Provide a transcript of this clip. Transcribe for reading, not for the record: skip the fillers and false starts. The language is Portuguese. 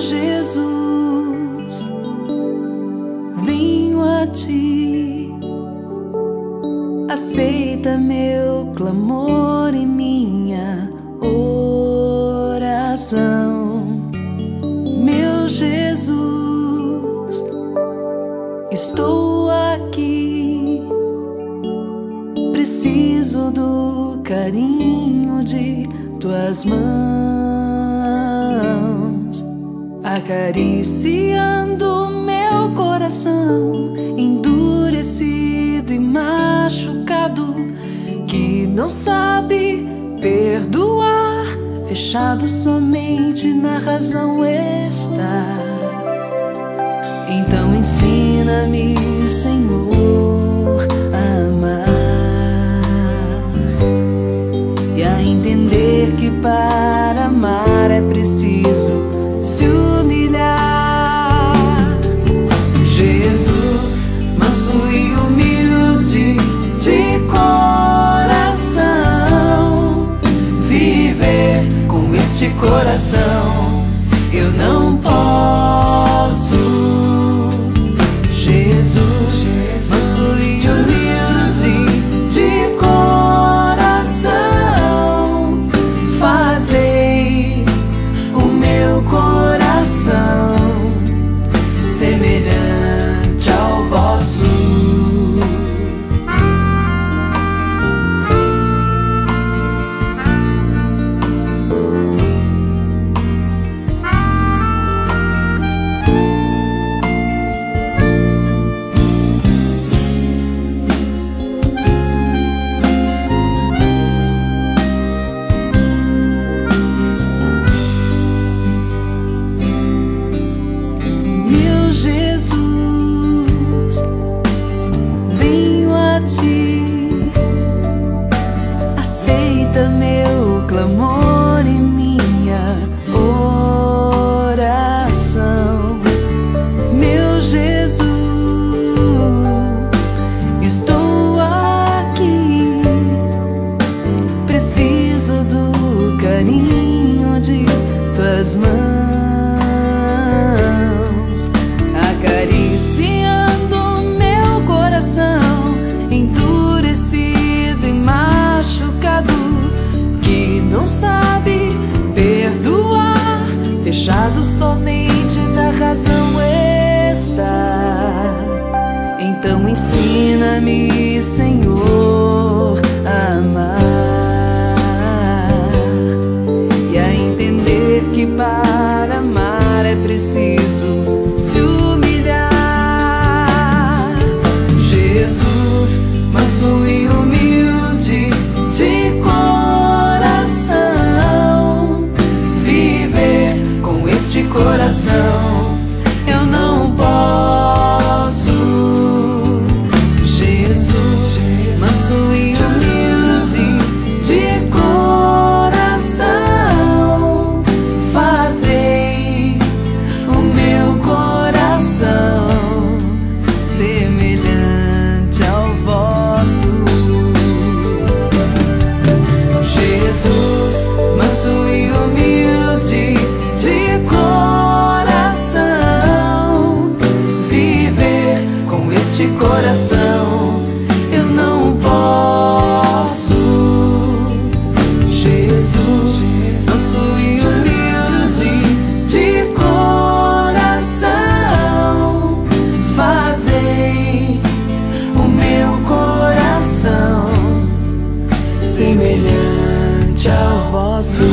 Jesus, venho a ti, aceita meu clamor e minha oração. Meu Jesus, estou aqui, preciso do carinho de tuas mãos, acariciando meu coração endurecido e machucado, que não sabe perdoar, fechado somente na razão está. Então ensina-me, Senhor, a amar e a entender que para amar é preciso se humilhar. Jesus, manso e humilde de coração, viver com este coração eu não posso. Jesus, manso e humilde de coração, fazei o meu coração semelhante ao vosso. Aceita meu clamor e minha oração. Meu Jesus, estou aqui, preciso do carinho de tuas mãos, acariciando meu coração endurecido e machucado, que não sabe perdoar, fechado somente na razão está. Então ensina-me, Senhor, a amar e a entender que para amar é preciso se humilhar. Jesus, manso e humilde de coração, viver com este coração eu não posso. Jesus, manso e humilde de coração, fazei o meu coração semelhante ao vosso. Jesus, manso e humilde de coração, viver com este coração eu não posso. Jesus, manso e humilde de coração, fazei o meu coração semelhante ao vosso.